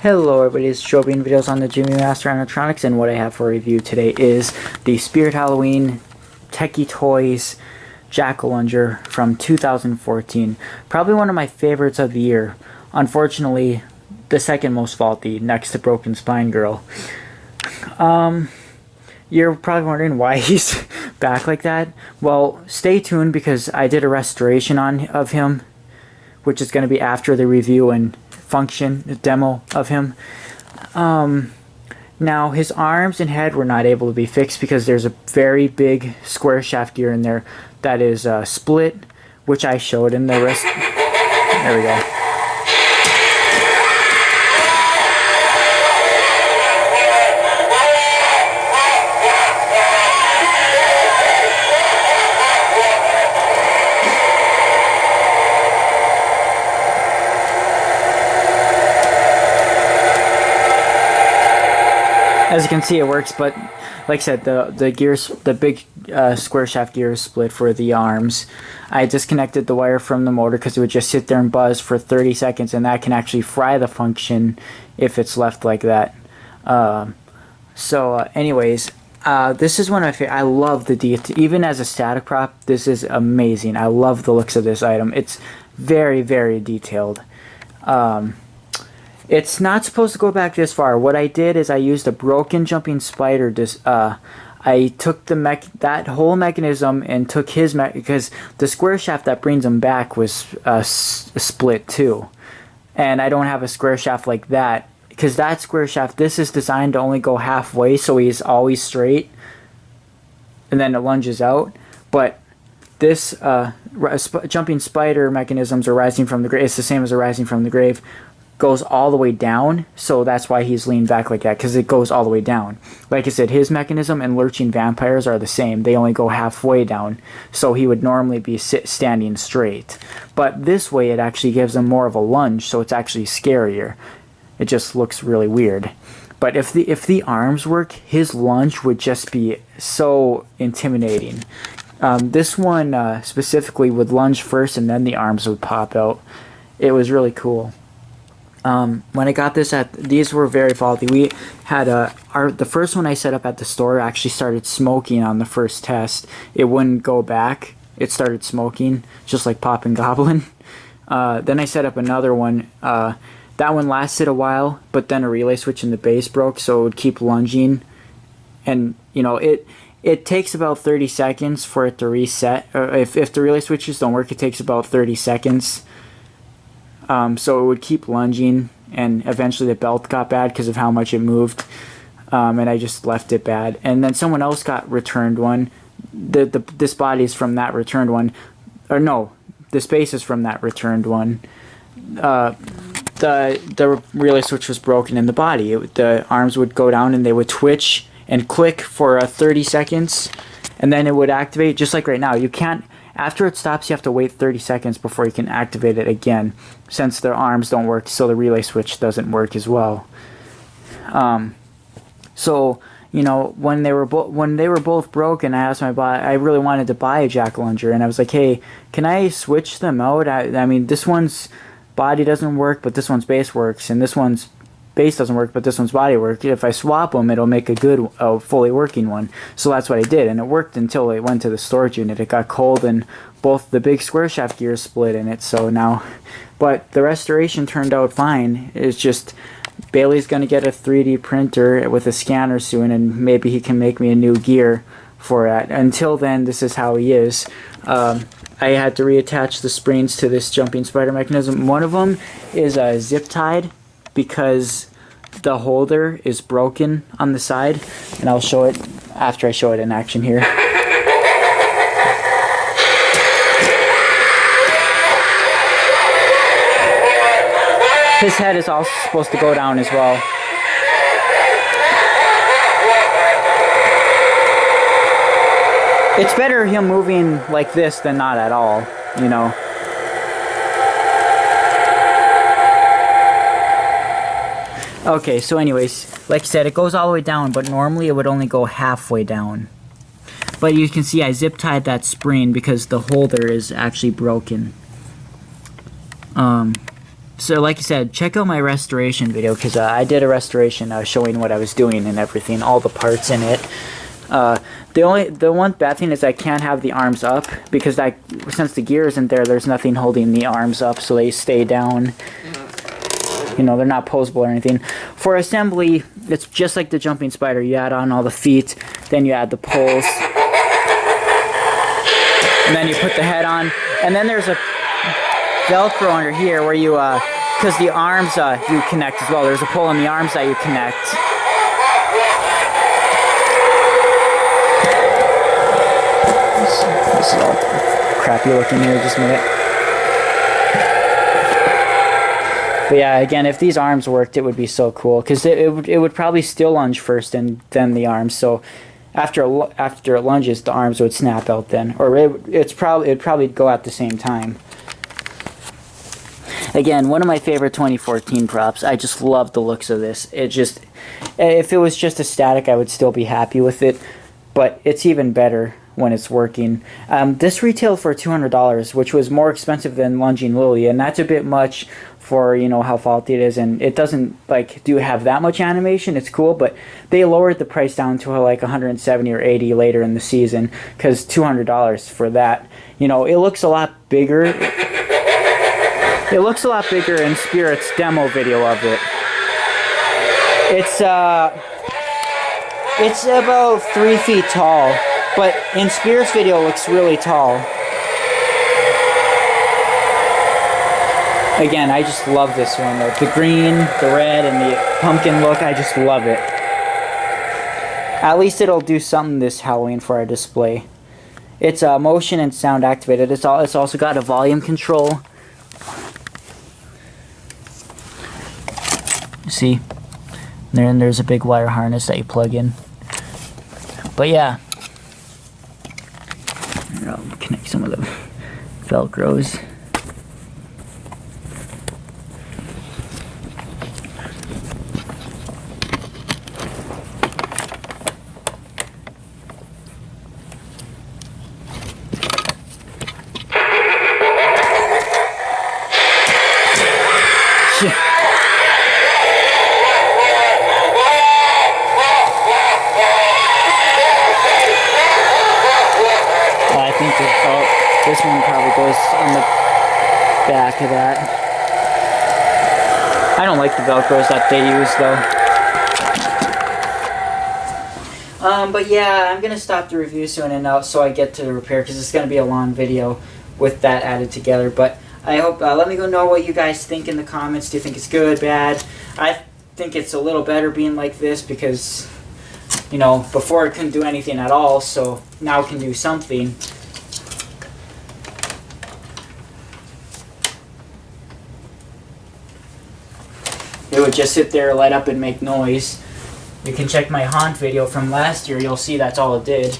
Hello everybody, it's Joe being videos on the Jimmy Master Animatronics, and what I have for review today is the Spirit Halloween Tekky Toys Jackyl Landry from 2014. Probably one of my favorites of the year. Unfortunately, the second most faulty, next to Broken Spine Girl. You're probably wondering why he's back like that. Well, stay tuned because I did a restoration of him, which is going to be after the review and function demo of him. Now his arms and head were not able to be fixed because there's a very big square shaft gear in there that is split, which I showed in the rest. There we go. As you can see, it works, but like I said, the gears, the big square shaft gear is split for the arms. I disconnected the wire from the motor because it would just sit there and buzz for 30 seconds, and that can actually fry the function if it's left like that. Anyways, this is one of my favorite. I love the detail. Even as a static prop, this is amazing. I love the looks of this item. It's very, very detailed. It's not supposed to go back this far. What I did is I used a broken jumping spider. I took that whole mechanism and took his because the square shaft that brings him back was split too, and I don't have a square shaft like that because that square shaft, this is designed to only go halfway, so he's always straight, and then it lunges out. But this jumping spider mechanisms are rising from the grave. It's the same as a rising from the grave. Goes all the way down, so that's why he's leaned back like that, because it goes all the way down. Like I said, his mechanism and lurching vampires are the same. They only go halfway down, so he would normally be standing straight. But this way it actually gives him more of a lunge, so it's actually scarier. It just looks really weird. But if the arms work, his lunge would just be so intimidating. This one specifically would lunge first and then the arms would pop out. It was really cool. When I got this these were very faulty. We had the first one I set up at the store actually started smoking on the first test. It wouldn't go back. It started smoking, just like Pop and Goblin. Then I set up another one. That one lasted a while, but then a relay switch in the base broke, so it would keep lunging. And you know, it takes about 30 seconds for it to reset. If the relay switches don't work, it takes about 30 seconds. So it would keep lunging, and eventually the belt got bad because of how much it moved, and I just left it bad. And then someone else got returned one. This body is from that returned one, or no, this base is from that returned one. The relay switch was broken in the body. The arms would go down and they would twitch and click for 30 seconds, and then it would activate just like right now. You can't. After it stops, you have to wait 30 seconds before you can activate it again, since their arms don't work, so the relay switch doesn't work as well. So you know, when they were both broken, I asked I really wanted to buy a Jackyl Landry, and I was like, hey, can I switch them out? I mean, this one's body doesn't work, but this one's base works, and this one's base doesn't work, but this one's body works. If I swap them, it'll make a good, fully working one. So that's what I did, and it worked until it went to the storage unit. It got cold, and both the big square shaft gears split in it. So now, but the restoration turned out fine. It's just Bailey's gonna get a 3D printer with a scanner soon, and maybe he can make me a new gear for that. Until then, this is how he is. I had to reattach the springs to this jumping spider mechanism. One of them is zip tied, because the holder is broken on the side, and I'll show it after I show it in action here. His head is also supposed to go down as well. It's better him moving like this than not at all, you know. Okay, so anyways, like I said, it goes all the way down, but normally it would only go halfway down. But you can see I zip tied that spring because the holder is actually broken. So like you said, check out my restoration video, because I did a restoration showing what I was doing and everything, all the parts in it. The one bad thing is I can't have the arms up, because since the gear isn't there, there's nothing holding the arms up, so they stay down. You know, they're not posable or anything. For assembly, it's just like the jumping spider. You add on all the feet, then you add the poles, and then you put the head on. And then there's a Velcro under here where you, because the arms you connect as well. There's a pole in the arms that you connect. This is all crappy looking here, just a minute. But yeah, again, if these arms worked, it would be so cool, because it would probably still lunge first and then the arms. So after it lunges, the arms would snap out then, or it'd probably go at the same time. Again, one of my favorite 2014 props. I just love the looks of this. If it was just a static, I would still be happy with it, but it's even better when it's working. This retailed for $200, which was more expensive than Lunging Lily, and that's a bit much for, you know, how faulty it is, and it doesn't have that much animation. It's cool, but they lowered the price down to like 170 or 80 later in the season, because $200 for that. You know, it looks a lot bigger. It looks a lot bigger in Spirit's demo video of it. It's about 3 feet tall, but in Spirit's video it looks really tall. Again, I just love this one. The green, the red, and the pumpkin look, I just love it. At least it'll do something this Halloween for our display. It's motion and sound activated. It's also got a volume control. See? And there's a big wire harness that you plug in. But yeah. I'll connect some of the Velcros. This one probably goes on the back of that. I don't like the Velcros that they use though. But yeah, I'm gonna stop the review soon and so I get to the repair, because it's gonna be a long video with that added together. But I hope let me know what you guys think in the comments. Do you think it's good, bad? I think it's a little better being like this, because, you know, before it couldn't do anything at all, so now it can do something. It would just sit there, light up, and make noise. You can check my haunt video from last year. You'll see that's all it did.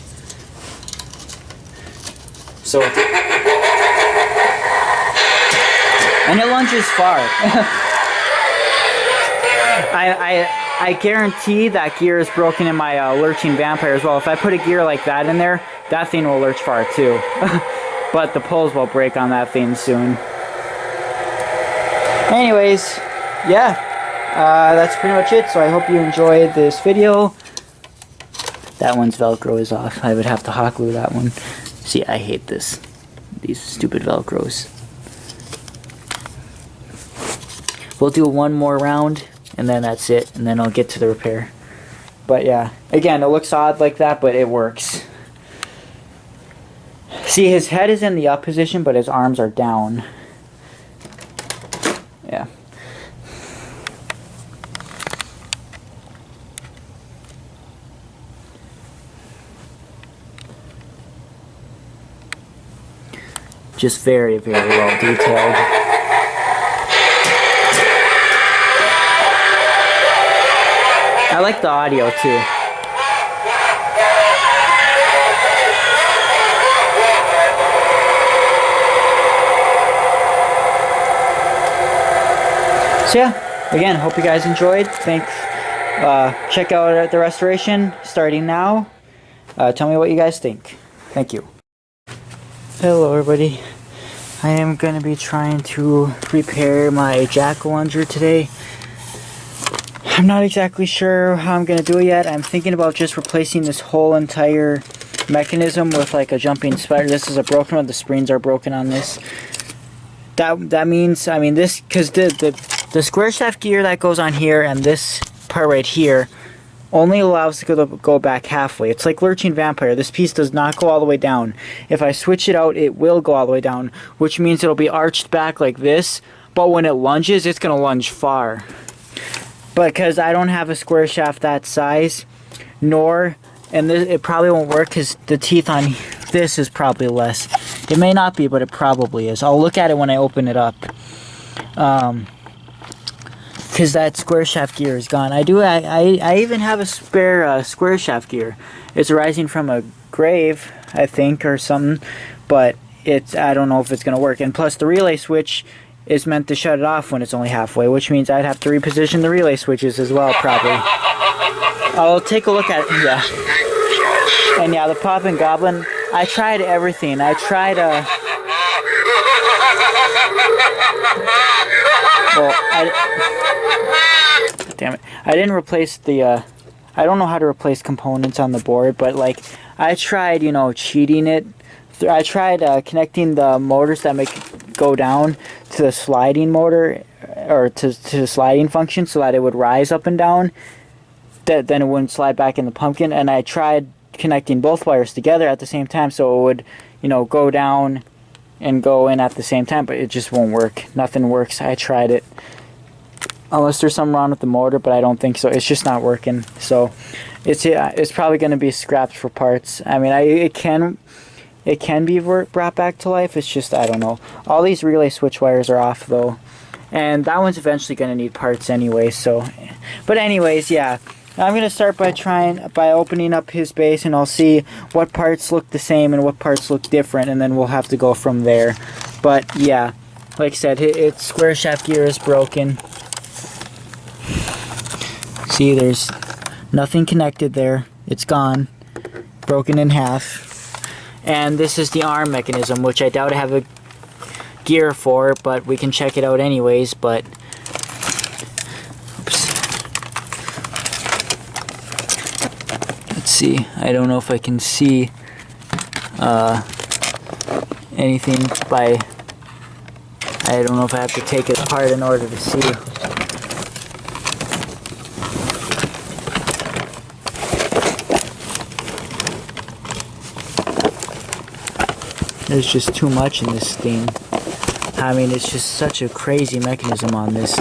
So, and it lunges far. I guarantee that gear is broken in my lurching vampire as well. If I put a gear like that in there, that thing will lurch far too. But the poles will break on that thing soon. Anyways, yeah. That's pretty much it, so I hope you enjoyed this video. That one's Velcro is off. I would have to hot glue that one. See, I hate these stupid Velcros. We'll do one more round, and then that's it, and then I'll get to the repair. But yeah, again, it looks odd like that, but it works. See, his head is in the up position, but his arms are down. Yeah. Just very, very well detailed. I like the audio too. So yeah, again, hope you guys enjoyed. Check out the restoration starting now. Tell me what you guys think. Thank you. Hello everybody. I am going to be trying to repair my Jackyl Landry today. I'm not exactly sure how I'm going to do it yet. I'm thinking about just replacing this whole entire mechanism with like a jumping spider. This is a broken one. The springs are broken on this. That means, I mean, this, because the square shaft gear that goes on here and this part right here only allows to go back halfway. It's like Lurching Vampire. This piece does not go all the way down. If I switch it out, it will go all the way down, which means it'll be arched back like this, but when it lunges, it's going to lunge far. But because I don't have a square shaft that size, nor, and this, it probably won't work because the teeth on this is probably less. It may not be, but it probably is. I'll look at it when I open it up. Because that square shaft gear is gone. I even have a spare square shaft gear. It's rising from a grave, I think, or something. But I don't know if it's going to work. And plus the relay switch is meant to shut it off when it's only halfway, which means I'd have to reposition the relay switches as well, probably. I'll take a look at it, yeah. And yeah, the Poppin' Goblin, I tried everything. I tried, damn it. I didn't replace the, I don't know how to replace components on the board, but like, I tried, you know, cheating it. I tried connecting the motors that make it go down to the sliding motor, or to the sliding function, so that it would rise up and down. Then it wouldn't slide back in the pumpkin. And I tried connecting both wires together at the same time, so it would, you know, go down and go in at the same time, but it just won't work. Nothing works. I tried it. Unless there's something wrong with the motor, but I don't think so. It's just not working. So it's probably going to be scrapped for parts. I mean, it can be brought back to life. It's just, I don't know. All these relay switch wires are off though, and that one's eventually going to need parts anyway. So, but anyways, yeah. I'm going to start by opening up his base, and I'll see what parts look the same and what parts look different, and then we'll have to go from there. But yeah, like I said, its square shaft gear is broken. See, there's nothing connected there. It's gone, broken in half. And this is the arm mechanism, which I doubt I have a gear for, but we can check it out anyways. But let's see. I don't know if I can see anything by... I don't know if I have to take it apart in order to see. There's just too much in this thing. I mean, it's just such a crazy mechanism on this.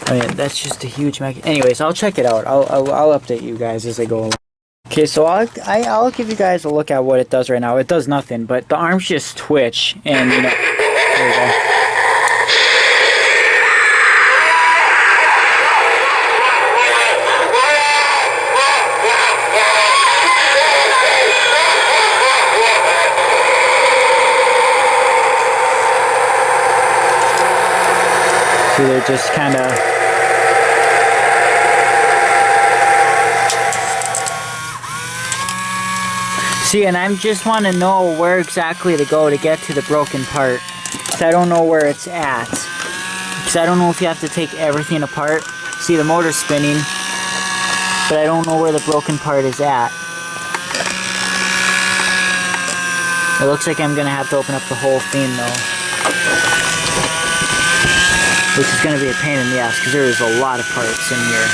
I mean, that's just a huge mechanism. Anyways, I'll check it out. I'll update you guys as I go along. Okay, so I'll give you guys a look at what it does right now. It does nothing, but the arms just twitch, and you know, there you go. So they're just kind of... See, and I just want to know where exactly to go to get to the broken part. Because I don't know where it's at. Because I don't know if you have to take everything apart. See, the motor's spinning. But I don't know where the broken part is at. It looks like I'm going to have to open up the whole thing though. Which is going to be a pain in the ass because there is a lot of parts in here.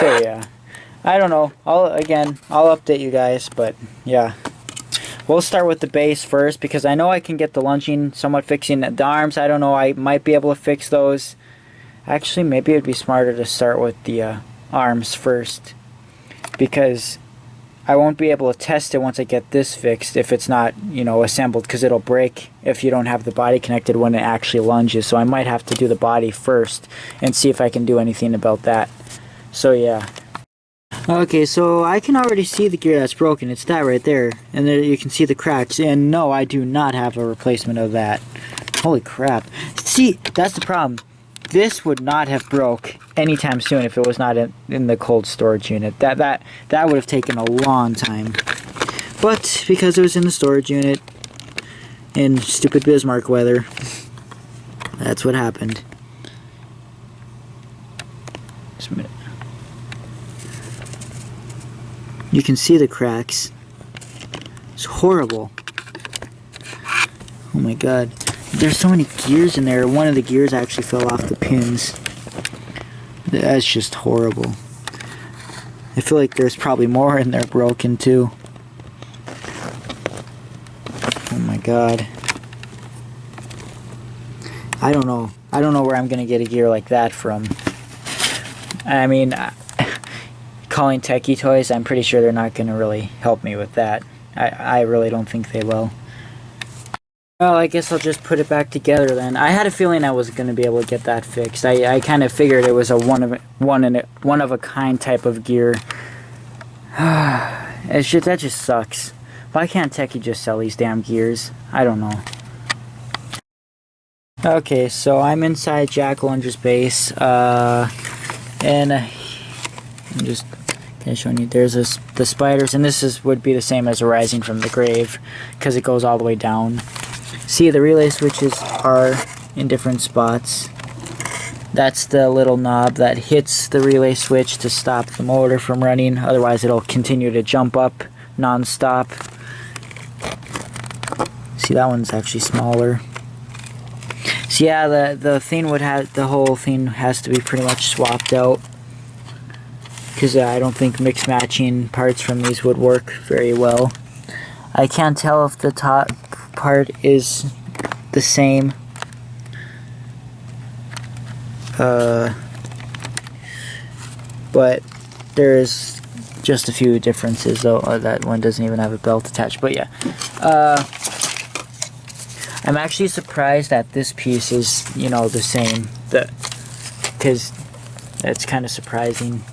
So yeah, I don't know. I'll update you guys, but yeah. We'll start with the base first because I know I can get the lunging somewhat fixing the arms. I don't know, I might be able to fix those. Actually, maybe it'd be smarter to start with the arms first, because I won't be able to test it once I get this fixed if it's not, you know, assembled, because it'll break if you don't have the body connected when it actually lunges. So I might have to do the body first and see if I can do anything about that. So yeah. Okay, so I can already see the gear that's broken. It's that right there. And there you can see the cracks. And no, I do not have a replacement of that. Holy crap. See, that's the problem. This would not have broke anytime soon if it was not in the cold storage unit. That would have taken a long time. But because it was in the storage unit in stupid Bismarck weather, that's what happened. Just a minute. You can see the cracks. It's horrible. Oh my god. There's so many gears in there. One of the gears actually fell off the pins. That's just horrible. I feel like there's probably more in there broken too. Oh my god. I don't know. I don't know where I'm gonna get a gear like that from. I mean, calling Tekky Toys, I'm pretty sure they're not gonna really help me with that. I really don't think they will. Well, I guess I'll just put it back together then. I had a feeling I was gonna be able to get that fixed. I kind of figured it was a one of a kind type of gear. That just sucks. Why can't Tekky just sell these damn gears? I don't know. Okay, so I'm inside Jackyl Landry's base, and I'm just kind of showing you. There's the spiders, and this would be the same as a rising from the grave, because it goes all the way down. See, the relay switches are in different spots. That's the little knob that hits the relay switch to stop the motor from running. Otherwise, it'll continue to jump up non-stop. See, that one's actually smaller. So yeah, the thing would have, the whole thing has to be pretty much swapped out, because I don't think mix matching parts from these would work very well. I can't tell if the top part is the same. But there's just a few differences though. That one doesn't even have a belt attached, but yeah. I'm actually surprised that this piece is, you know, the same. Because that's kind of surprising.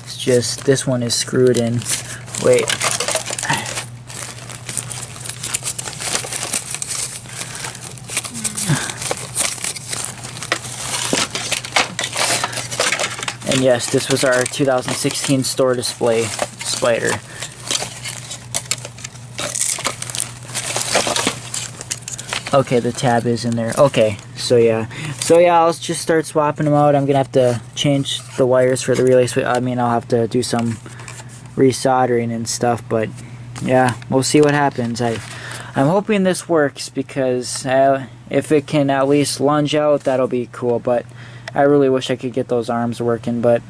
It's just, this one is screwed in. Wait. And yes, this was our 2016 store display spider. Okay, the tab is in there. Okay, so yeah, I'll just start swapping them out. I'm gonna have to change the wires for the relay switch. I mean, I'll have to do some resoldering and stuff, but yeah, we'll see what happens. I'm hoping this works, because if it can at least lunge out, that'll be cool. But I really wish I could get those arms working, but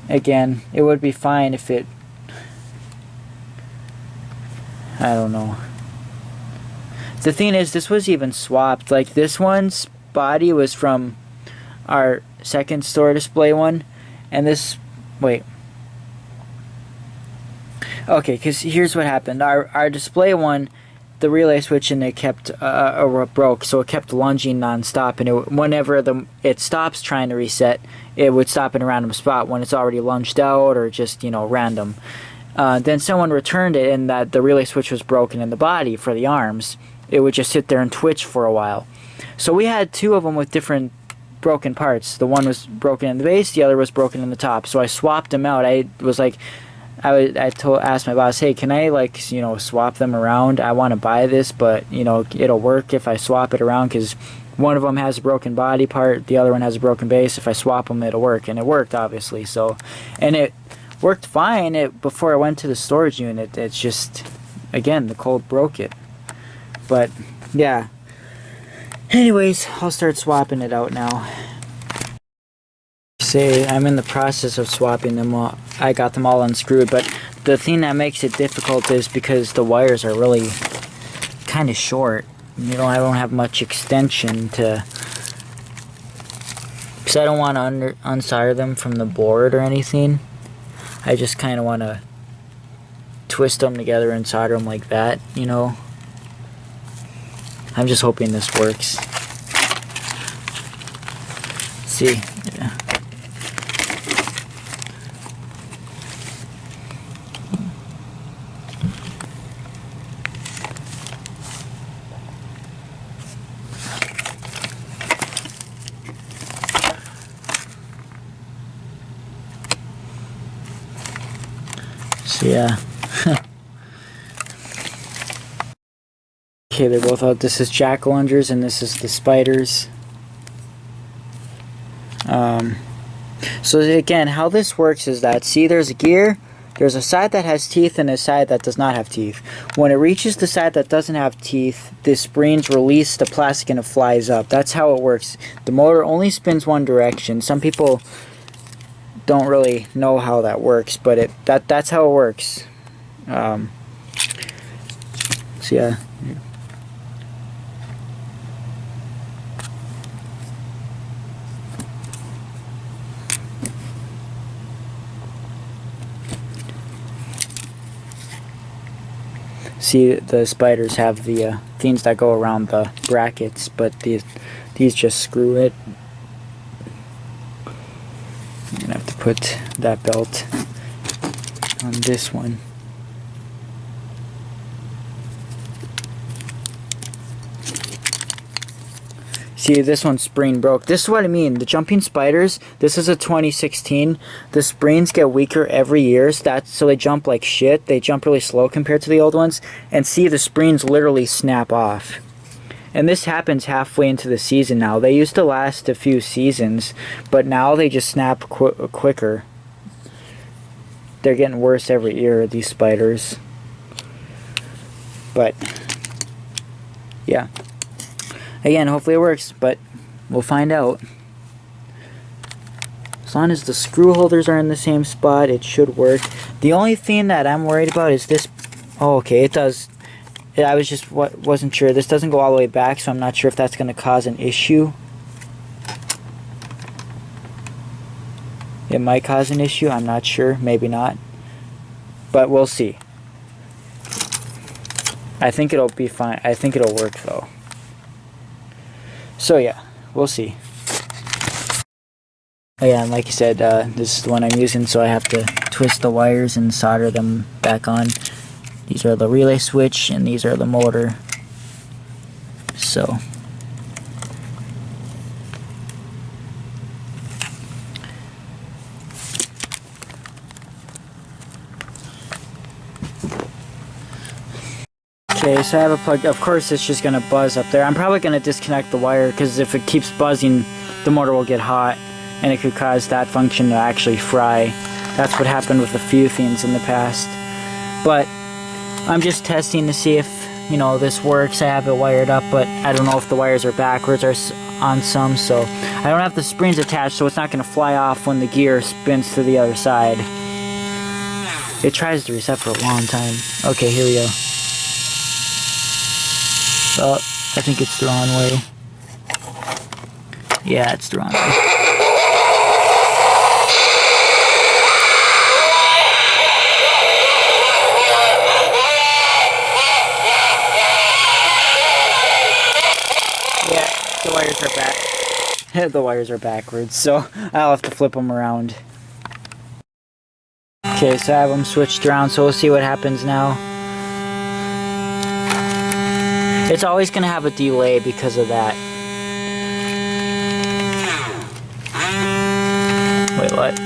again, it would be fine if it, I don't know. The thing is, this was even swapped. Like, this one's body was from our second store display one, and this, wait. Okay, because here's what happened. Our display one, the relay switch in it kept broke, so it kept lunging non-stop, and whenever it stops trying to reset, it would stop in a random spot when it's already lunged out, or just, you know, random. Then someone returned it, and that the relay switch was broken in the body for the arms. It would just sit there and twitch for a while. So we had two of them with different broken parts. The one was broken in the base, the other was broken in the top. So I swapped them out. I was like, asked my boss, hey, can I, like, you know, swap them around? I want to buy this, but, you know, it'll work if I swap it around, because one of them has a broken body part, the other one has a broken base. If I swap them, it'll work. And it worked, obviously. So, and it worked fine before I went to the storage unit. It's just, again, the cold broke it. But yeah, anyways, I'll start swapping it out now. Say, I'm in the process of swapping them all. I got them all unscrewed, but the thing that makes it difficult is because the wires are really kind of short. You know, I don't have much extension to, because I don't want to unsolder them from the board or anything. I just kind of want to twist them together and solder them like that, you know. I'm just hoping this works. See? Yeah. So yeah. Okay, they're both out. This is Jackyl Landry's and this is the spiders. So again, how this works is that, see, there's a gear, there's a side that has teeth and a side that does not have teeth. When it reaches the side that doesn't have teeth, the springs release the plastic and it flies up. That's how it works. The motor only spins one direction. Some people don't really know how that works, but that's how it works. So yeah. See, the spiders have the things that go around the brackets, but these just screw it. I'm gonna have to put that belt on this one. See, this one's spring broke. This is what I mean. The jumping spiders, this is a 2016. The springs get weaker every year, so they jump like shit. They jump really slow compared to the old ones. And see, the springs literally snap off. And this happens halfway into the season now. They used to last a few seasons, but now they just snap quicker. They're getting worse every year, these spiders. But, yeah. Again, hopefully it works, but we'll find out. As long as the screw holders are in the same spot, it should work. The only thing that I'm worried about is this. Oh, okay, it does. I was just wasn't sure. This doesn't go all the way back, so I'm not sure if that's going to cause an issue. It might cause an issue. I'm not sure. Maybe not. But we'll see. I think it'll be fine. I think it'll work, though. So yeah, we'll see. Oh yeah, and like I said, this is the one I'm using, so I have to twist the wires and solder them back on. These are the relay switch, and these are the motor. So. Okay, so I have a plug. Of course, it's just going to buzz up there. I'm probably going to disconnect the wire, because if it keeps buzzing, the motor will get hot, and it could cause that function to actually fry. That's what happened with a few things in the past. But I'm just testing to see if, you know, this works. I have it wired up, but I don't know if the wires are backwards or on some, so I don't have the springs attached, so it's not going to fly off when the gear spins to the other side. It tries to reset for a long time. Okay, here we go. Oh, I think it's the wrong way. Yeah, it's the wrong way. Yeah, the wires are back. The wires are backwards, so I'll have to flip them around. Okay, so I have them switched around, so we'll see what happens now. It's always going to have a delay because of that. Wait, what?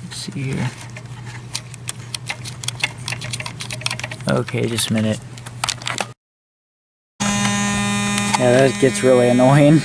Let's see here. Okay, just a minute. Yeah, that gets really annoying.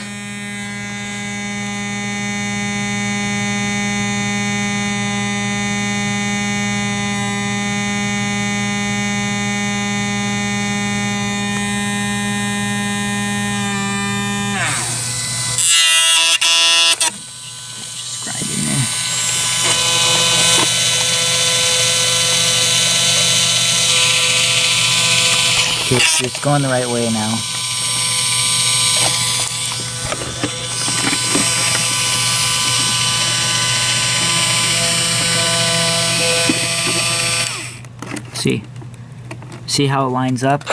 Okay, so it's going the right way now. See how it lines up?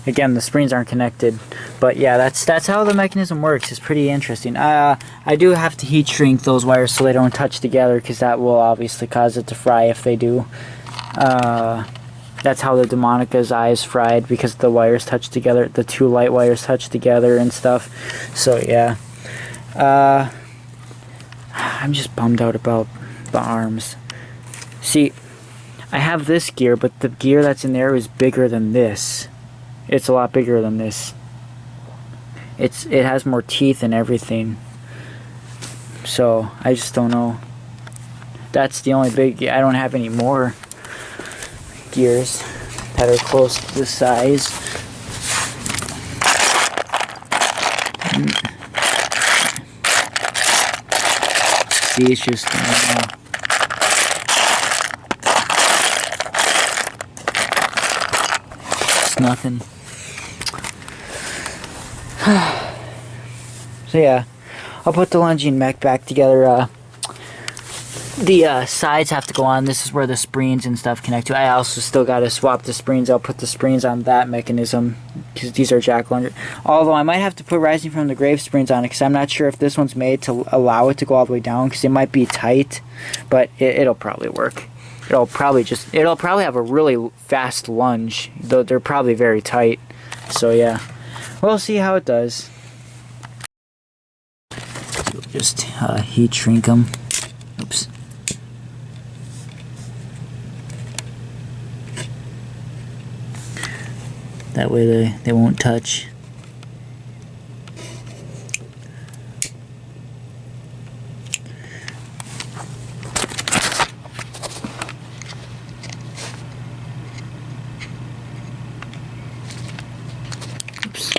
Again, the springs aren't connected, but yeah, that's how the mechanism works. It's pretty interesting. I do have to heat shrink those wires so they don't touch together, because that will obviously cause it to fry if they do. That's how the Demonica's eye is fried, because the wires touch together, the two light wires touch together and stuff. So yeah, I'm just bummed out about the arms. See, I have this gear, but the gear that's in there is bigger than this. It's a lot bigger than this. It has more teeth and everything. So I just don't know. That's the only big. I don't have any more gears that are close to the size. See, it's just it's nothing. So yeah, I'll put the lunging mech back together. The sides have to go on. This is where the springs and stuff connect to. I also still got to swap the springs. I'll put the springs on that mechanism, because these are Jackyl Landry. Although I might have to put Rising from the Grave springs on it, because I'm not sure if this one's made to allow it to go all the way down, because it might be tight, but it'll probably work. It'll probably have a really fast lunge, though they're probably very tight. So yeah, we'll see how it does. So just heat shrink them. Oops. That way they won't touch. Oops.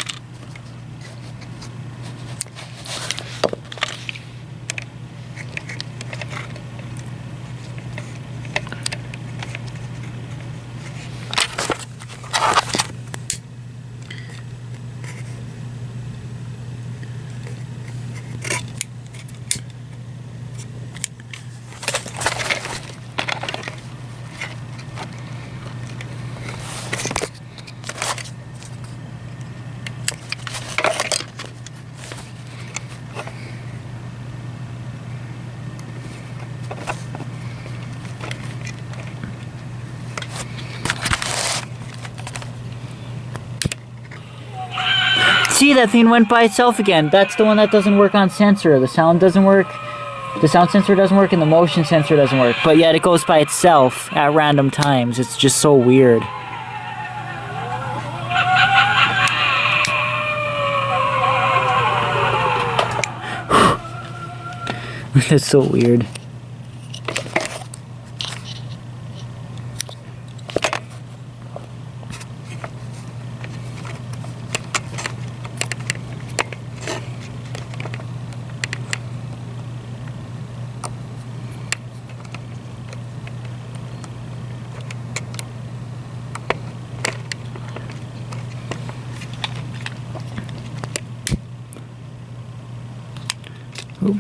See, that thing went by itself again. That's the one that doesn't work on sensor. The sound doesn't work. The sound sensor doesn't work and the motion sensor doesn't work. But yet it goes by itself at random times. It's just so weird. That's so weird. Ooh.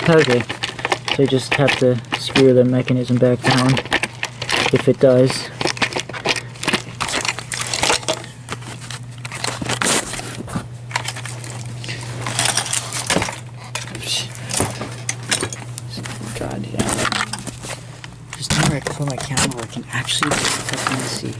Okay, so I just have to screw the mechanism back down, if it does. God damn it. Just where I can put my camera where I can actually fucking see.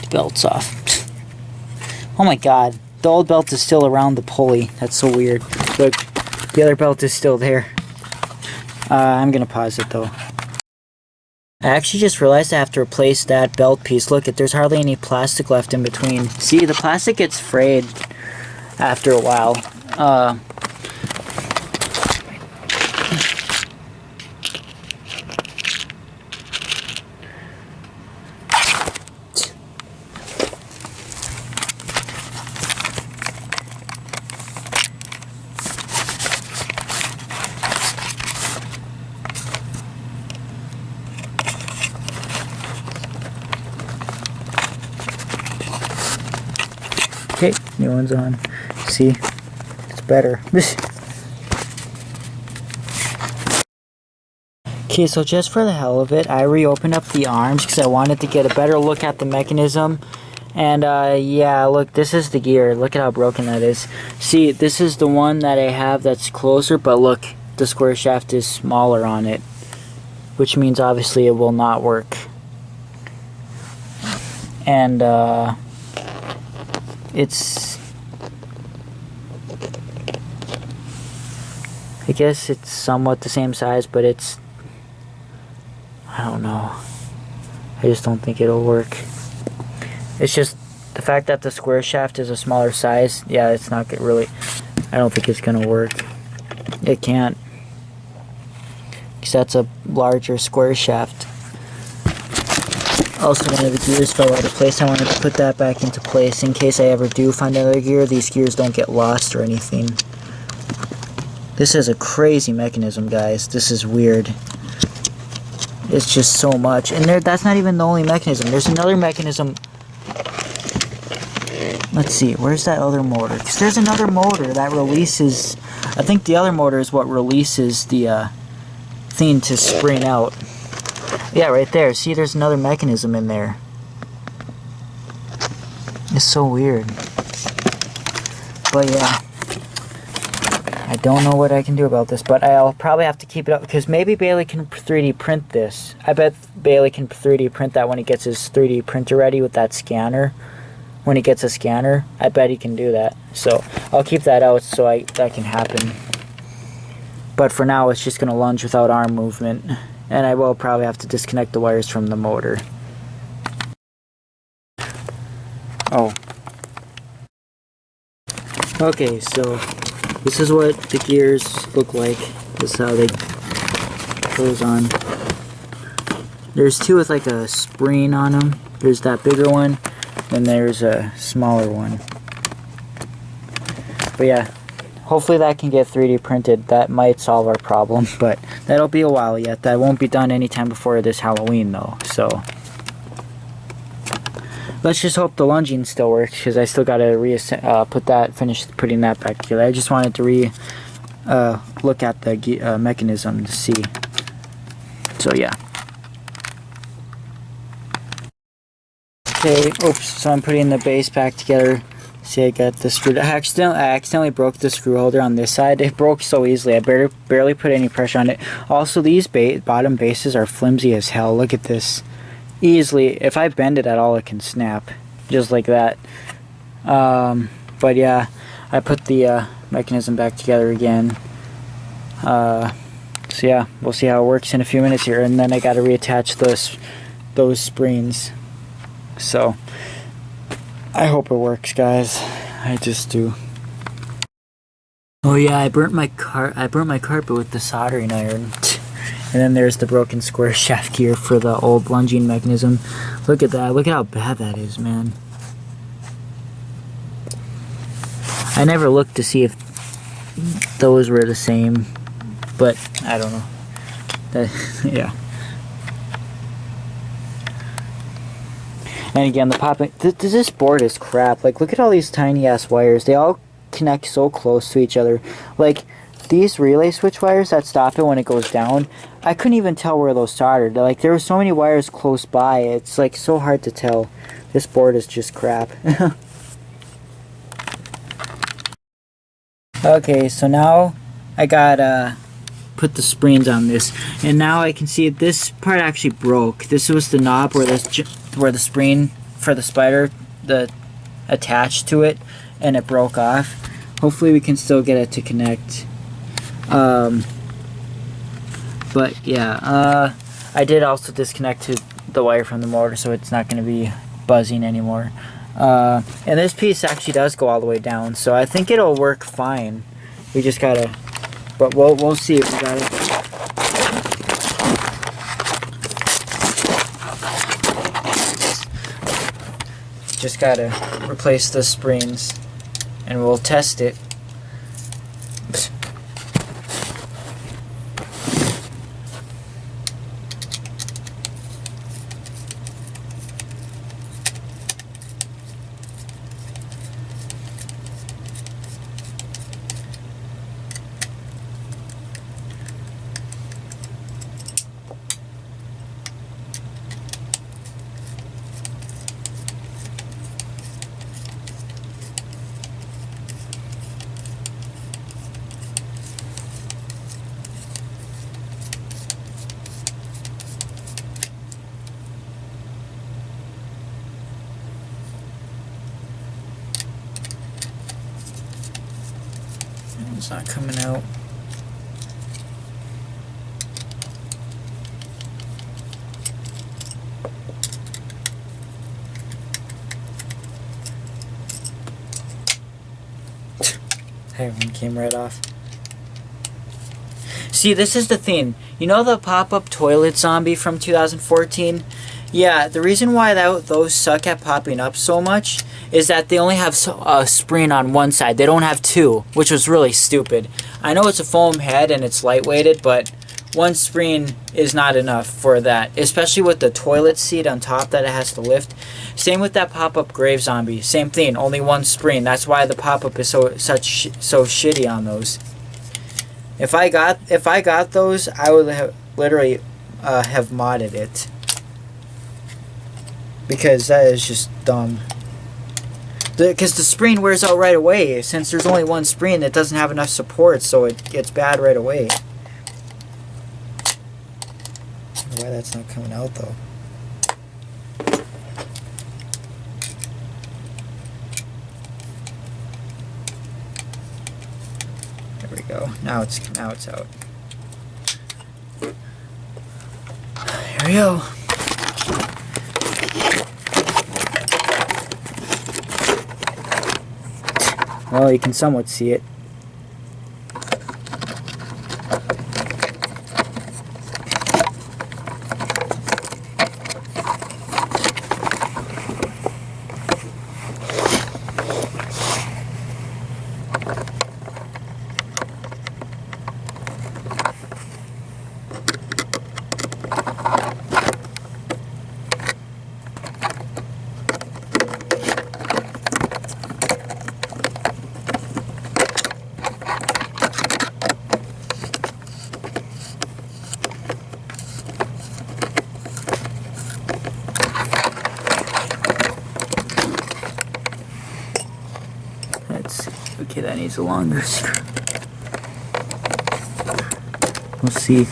Belt's off. Oh my god, the old belt is still around the pulley. That's so weird. Look, the other belt is still there. I'm gonna pause it though. I actually just realized I have to replace that belt piece. Look, there's hardly any plastic left in between. See, the plastic gets frayed after a while. New one's on. See? It's better. Okay, so just for the hell of it, I reopened up the arms because I wanted to get a better look at the mechanism. And yeah, look, this is the gear. Look at how broken that is. See, this is the one that I have that's closer, but look, the square shaft is smaller on it, which means obviously it will not work. And it's, I guess it's somewhat the same size, but it's, I don't know. I just don't think it'll work. It's just the fact that the square shaft is a smaller size. Yeah, it's not really, I don't think it's gonna work. It can't, because that's a larger square shaft. Also, one of the gears fell out of place. I wanted to put that back into place in case I ever do find another gear. These gears don't get lost or anything. This is a crazy mechanism, guys. This is weird. It's just so much. And that's not even the only mechanism. There's another mechanism. Let's see, where's that other motor? Because there's another motor that releases, I think the other motor is what releases the thing to spring out. Yeah, right there. See, there's another mechanism in there. It's so weird. But yeah, I don't know what I can do about this, but I'll probably have to keep it up because maybe Bailey can 3D print this. I bet Bailey can 3D print that when he gets his 3D printer ready with that scanner. When he gets a scanner, I bet he can do that. So I'll keep that out so that can happen. But for now, it's just going to lunge without arm movement. And I will probably have to disconnect the wires from the motor. Oh. Okay, so this is what the gears look like. This is how they goes on. There's two with like a spring on them. There's that bigger one. Then there's a smaller one. But yeah, hopefully that can get 3D printed. That might solve our problem, but that'll be a while yet. That won't be done anytime before this Halloween though, so. Let's just hope the lunging still works, because I still gotta finish putting that back together. I just wanted to look at the mechanism to see. So yeah. Okay, oops, so I'm putting the base back together. See, I got the screw. I accidentally broke the screw holder on this side. It broke so easily. I barely put any pressure on it. Also, these bottom bases are flimsy as hell. Look at this. Easily, if I bend it at all, it can snap. Just like that. But yeah, I put the mechanism back together again. So yeah, we'll see how it works in a few minutes here. And then I got to reattach those springs. So I hope it works, guys. I just do. Oh yeah, I burnt my carpet with the soldering iron. And then there's the broken square shaft gear for the old lunging mechanism. Look at that. Look at how bad that is, man. I never looked to see if those were the same, but I don't know. Yeah. And again, the popping. This board is crap. Like, look at all these tiny ass wires. They all connect so close to each other. Like, these relay switch wires that stop it when it goes down, I couldn't even tell where those soldered. Like, there were so many wires close by. It's like so hard to tell. This board is just crap. Okay, so now I got put the springs on this, and now I can see this part actually broke. This was the knob where the spring for the spider attached to it, and it broke off. Hopefully we can still get it to connect. But yeah, I did also disconnect the wire from the motor, so it's not going to be buzzing anymore. And this piece actually does go all the way down, so I think it'll work fine. We just gotta, but we'll see if we got it. Just gotta replace the springs, and we'll test it. It's not coming out. Hey, one came right off. See, this is the thing. You know the pop-up toilet zombie from 2014? Yeah, the reason why those suck at popping up so much is that they only have a spring on one side. They don't have two, which was really stupid. I know it's a foam head and it's lightweighted, but one spring is not enough for that, especially with the toilet seat on top that it has to lift. Same with that pop-up grave zombie. Same thing, only one spring. That's why the pop-up is so shitty on those. If I got those, I would have literally have modded it, because that is just dumb. Because the spring wears out right away. Since there's only one spring, it doesn't have enough support, so it gets bad right away. I don't know why that's not coming out though. There we go. Now it's out. Here we go. Well, you can somewhat see it. Okay, that needs a longer screw. We'll see.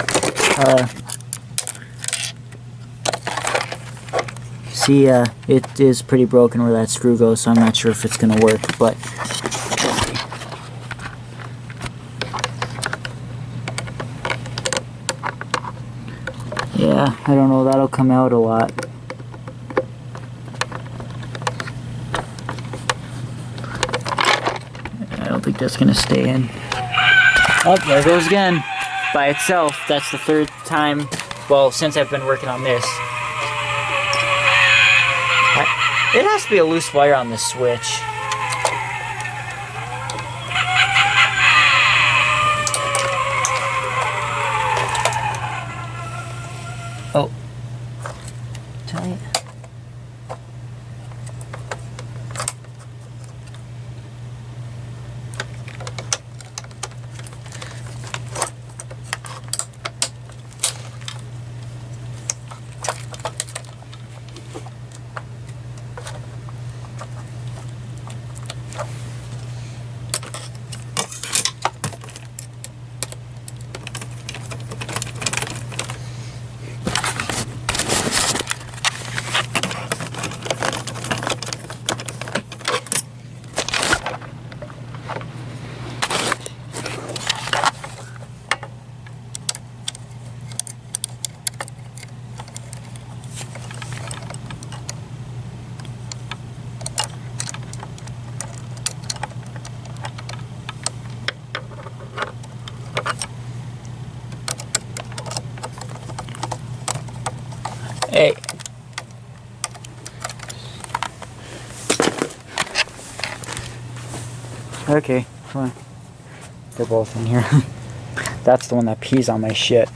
It is pretty broken where that screw goes, so I'm not sure if it's gonna work, but yeah, I don't know, that'll come out a lot. I don't think that's gonna stay in. Oh, there it goes again. By itself. That's the third time, well, since I've been working on this. It has to be a loose wire on this switch. Oh. Tight. Hey. Okay, come on. They're both in here. That's the one that pees on my shit.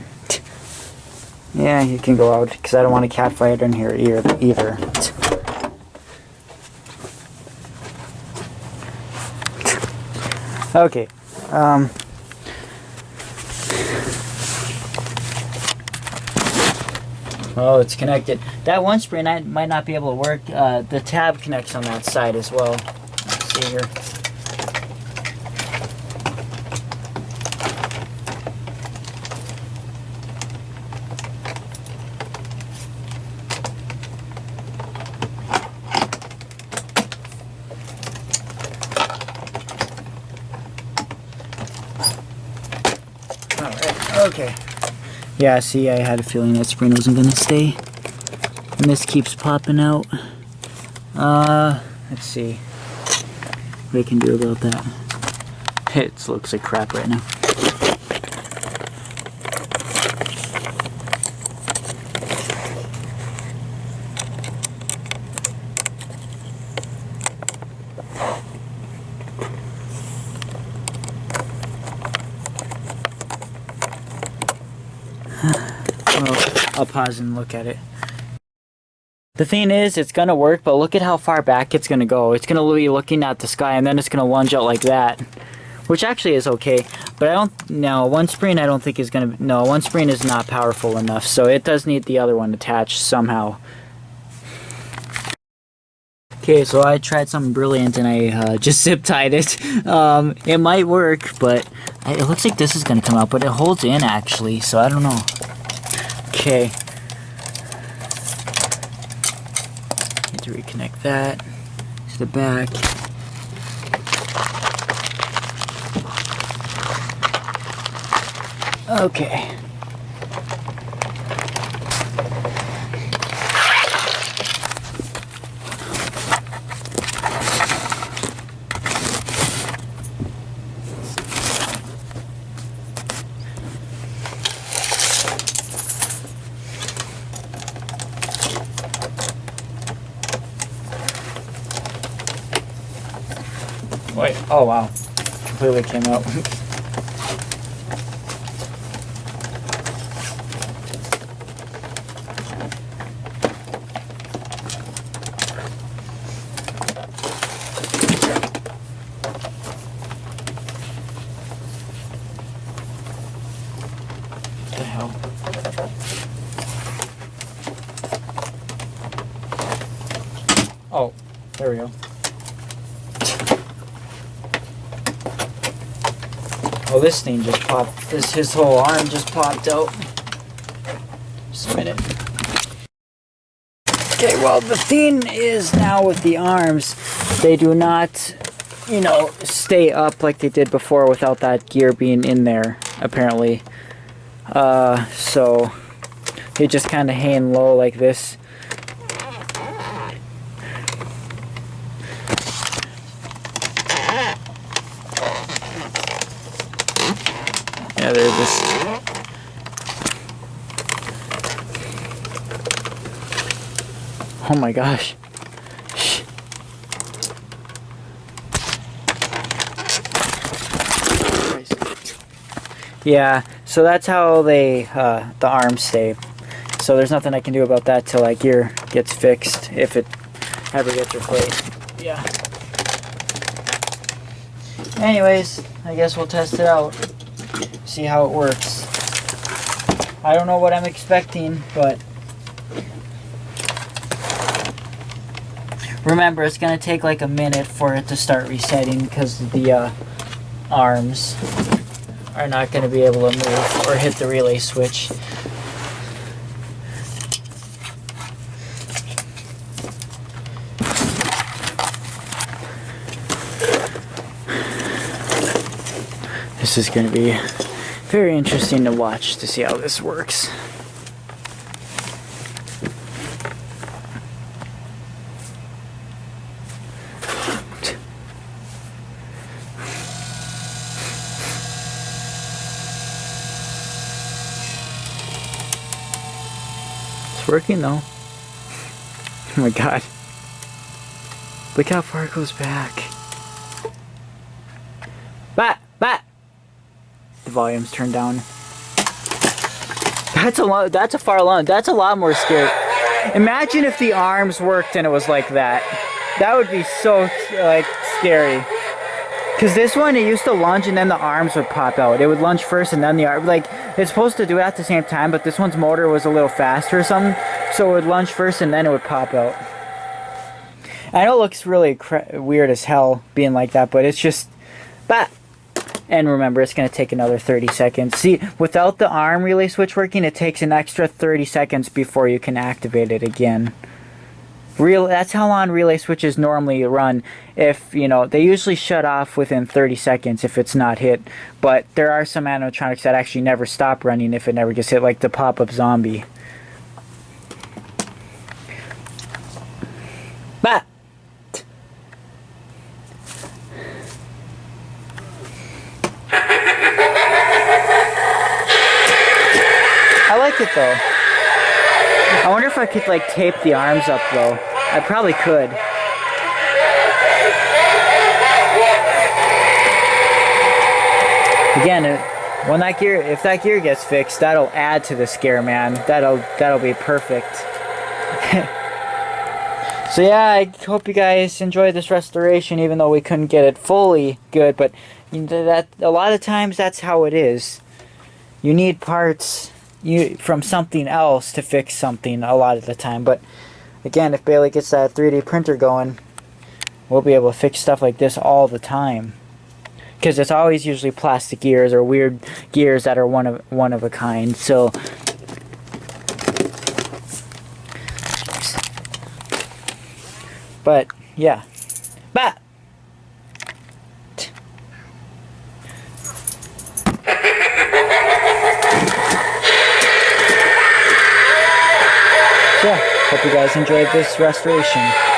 Yeah, you can go out, because I don't want a cat fight in here either. Okay. Oh, it's connected. That one spring might not be able to work. The tab connects on that side as well. Let's see here. Yeah, see, I had a feeling that spring wasn't gonna stay. And this keeps popping out. Let's see what I can do about that. It looks like crap right now. Well, I'll pause and look at it. The thing is, it's gonna work, but look at how far back it's gonna go. It's gonna be looking at the sky, and then it's gonna lunge out like that, which actually is okay. But I don't. No, one spring I don't think is gonna. No, one spring is not powerful enough, so it does need the other one attached somehow. Okay, so I tried something brilliant, and I just zip tied it. It might work, but it looks like this is gonna come out, but it holds in actually, so I don't know. Okay. Need to reconnect that to the back. Okay. Wait, oh wow, completely came out. What the hell? Oh, there we go. Oh, this thing just popped. His whole arm just popped out. Just a minute. Okay, well, the thing is now with the arms, they do not, you know, stay up like they did before without that gear being in there, apparently. So they just kind of hang low like this. Yeah, they're just... Oh my gosh. Yeah, so that's how they, the arms stay. So there's nothing I can do about that till that gear gets fixed, if it ever gets replaced. Yeah. Anyways, I guess we'll test it out. See how it works. I don't know what I'm expecting, but remember, it's gonna take like a minute for it to start resetting because the arms are not gonna be able to move or hit the relay switch. This is gonna be very interesting to watch to see how this works. It's working though. Oh my god. Look how far it goes back. Bat! Bat! The volume's turned down. That's a lot. That's a far long. That's a lot more scary. Imagine if the arms worked and it was like that. That would be so like scary. Cause this one, it used to lunge and then the arms would pop out. It would lunge first and then the arm. Like it's supposed to do it at the same time, but this one's motor was a little faster or something, so it would lunge first and then it would pop out. I know it looks really weird as hell being like that, but it's just, bah. And remember, it's going to take another 30 seconds. See, without the arm relay switch working, it takes an extra 30 seconds before you can activate it again. That's how long relay switches normally run. If, you know, they usually shut off within 30 seconds if it's not hit. But there are some animatronics that actually never stop running if it never gets hit, like the pop-up zombie. Bah! I like it though. I wonder if I could like tape the arms up though. I probably could. Again, when that gear, if that gear gets fixed, that'll add to the scare, man. That'll be perfect. So yeah, I hope you guys enjoyed this restoration, even though we couldn't get it fully good. But you know, that a lot of times that's how it is. You need parts from something else to fix something a lot of the time. But again, if Bailey gets that 3D printer going, we'll be able to fix stuff like this all the time. Because it's always usually plastic gears or weird gears that are one of a kind. So but yeah. Bah! So, hope you guys enjoyed this restoration.